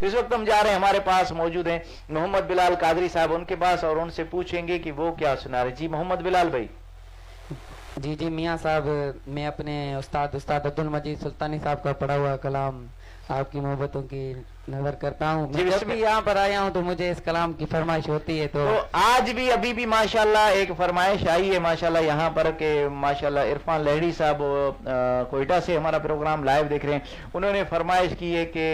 इस वक्त हम जा रहे हैं, हमारे पास मौजूद हैं मोहम्मद बिलाल कादरी साहब, उनके पास, और उनसे पूछेंगे कि वो क्या सुना रहे। जी मोहम्मद बिलाल भाई। जी जी मियाँ साहब, मैं अपने उस्ताद अब्दुल मजीद सुल्तानी साहब का पढ़ा हुआ कलाम आपकी मोहब्बतों की नजर करता हूँ। मैं जब भी यहाँ पर आया हूँ तो मुझे इस कलाम की फरमाइश होती है, तो आज भी अभी भी माशाल्लाह एक फरमाइश आई है माशाल्लाह यहाँ पर के माशाल्लाह इरफान लहड़ी साहब कोयटा से हमारा प्रोग्राम लाइव देख रहे हैं, उन्होंने फरमाइश की है कि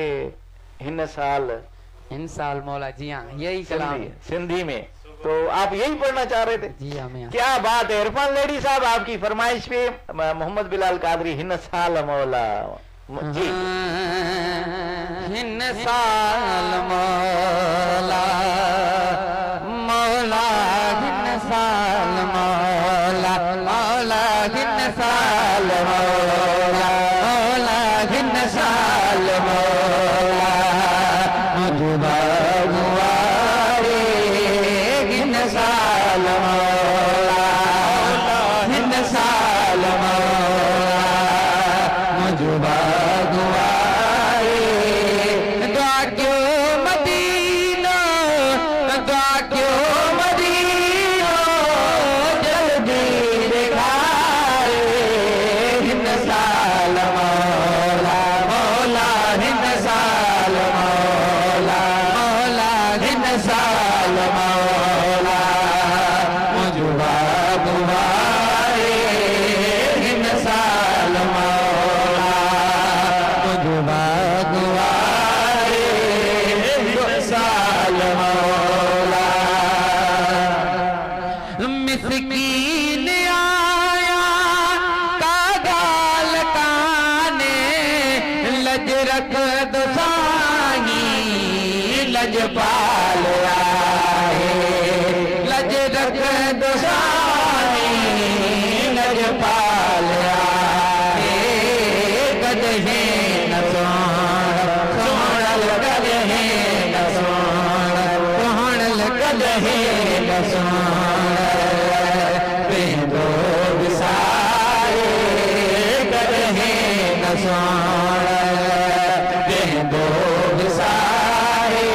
इन साल मौला। जी हाँ, यही कलाम है सिंधी में, तो आप यही पढ़ना चाह रहे थे? जी हाँ मियाँ। क्या बात है इरफान लहड़ी साहब, आपकी फरमाइश पे मोहम्मद बिलाल कादरी हिन साल मौला। जी हिन साल मौला मौला हिन साल मौला मौला हिन साल मौला मौला हिन साल मौला मौजूदा गुआरे हिन साल मौला हिन साल मौला मौजूदा लजपाल आए लज रख दोसानी लजपाल आए गदहे न सोहणल गदहे न सोहणल गदहे न सोहणो विसारे गदहे न सोहणो विसारे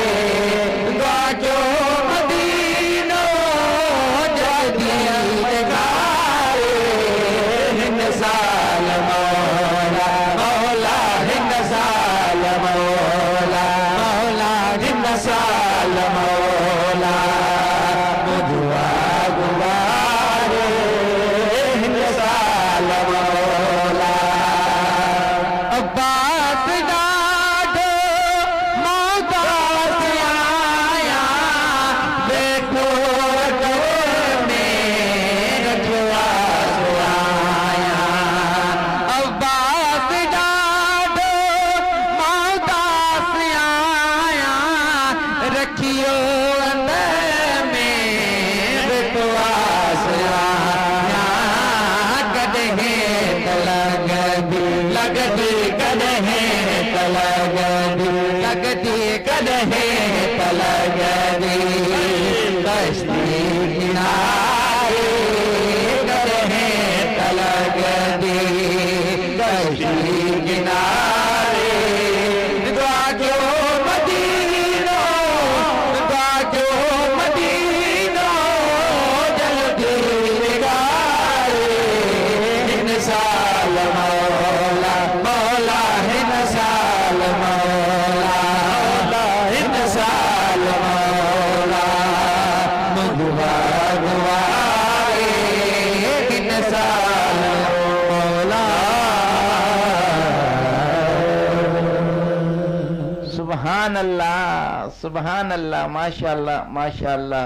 सुभान अल्लाह सुभान अल्लाह माशाअल्लाह माशाअल्लाह।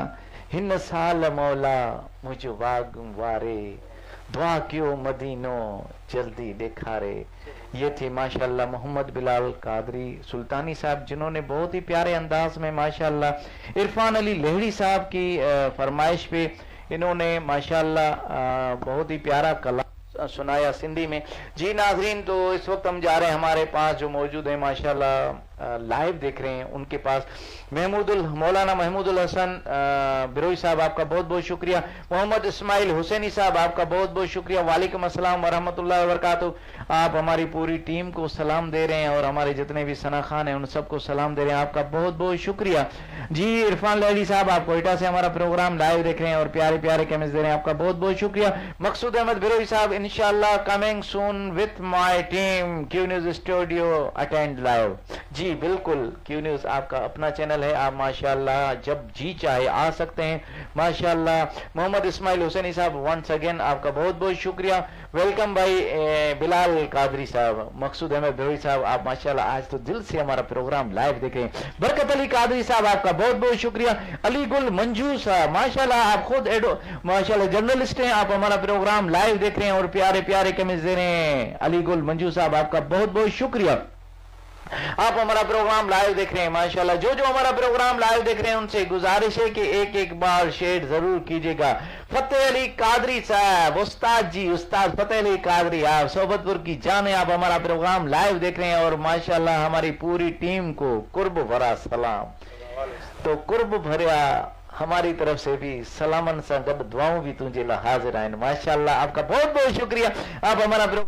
हिन साल मौला मुझे वारे दुआ क्यों मदीनो जल्दी दिखारे। ये थे माशाअल्लाह मोहम्मद बिलाल कादरी सुल्तानी साहब, जिन्होंने बहुत ही प्यारे अंदाज में माशाअल्लाह इरफान अली लहड़ी साहब की फरमाइश पे इन्होंने माशाअल्लाह बहुत ही प्यारा कलाम सुनाया सिंधी में। जी नाजरीन, तो इस वक्त हम जा रहे हैं, हमारे पास जो मौजूद है माशाल्लाह लाइव देख रहे हैं, उनके पास मौलाना महमूदुल हसन बिरोई साहब, आपका बहुत बहुत शुक्रिया। मोहम्मद इस्माइल हुसैनी साहब, आपका बहुत बहुत शुक्रिया। वालेकुम अस्सलाम वरहमतुल्लाहि वबरकातुहू। आप हमारी पूरी टीम को सलाम दे रहे हैं और हमारे जितने भी सना खान हैं उन सबको सलाम दे रहे हैं। आपका बहुत बहुत शुक्रिया जी। इरफान लैली साहब आप कोयटा से हमारा प्रोग्राम लाइव देख रहे हैं और प्यारे प्यारे कमेंट्स दे रहे हैं, आपका बहुत बहुत शुक्रिया। मकसूद अहमद बिरोई साहब इंशाल्लाह coming soon with my team Q news studio attend live. जी बिल्कुल, क्यू न्यूज आपका अपना चैनल है, आप माशाल्लाह जब जी चाहे आ सकते हैं माशाल्लाह। मोहम्मद इस्माइल हुसैनी साहब वंस अगेन आपका बहुत बहुत शुक्रिया। वेलकम भाई बिलाल कादरी साहब, मकसूद अहमद बिरोई साहब आप माशाल्लाह आज तो दिल से हमारा प्रोग्राम लाइव देख रहे हैं। बरकत अली कादरी साहब आपका बहुत बहुत शुक्रिया। अली गुल मंजू साहब माशाल्लाह आप खुद माशाल्लाह जर्नलिस्ट हैं, आप हमारा प्रोग्राम लाइव देख रहे हैं और प्यारे प्यारे कमेंट्स दे रहे हैं। अली गुल मंजू साहब आपका बहुत बहुत शुक्रिया, आप हमारा प्रोग्राम लाइव देख रहे हैं माशाल्लाह। जो जो हमारा प्रोग्राम लाइव देख रहे हैं उनसे गुजारिश है कि एक एक बार शेयर जरूर कीजिएगा। फतेह अली कादरी साहब उस्ताद जी, उस्ताद फतेह अली कादरी आप सोबतपुर की जाने, आप हमारा प्रोग्राम लाइव देख रहे हैं और माशाल्लाह हमारी पूरी टीम को कुर्ब भरा सलाम। तो कुर्ब भरा हमारी तरफ से भी सलामन सा गद दुआओं भी तुझे ला हाजिर आइन माशाल्लाह। आपका बहुत बहुत शुक्रिया, आप हमारा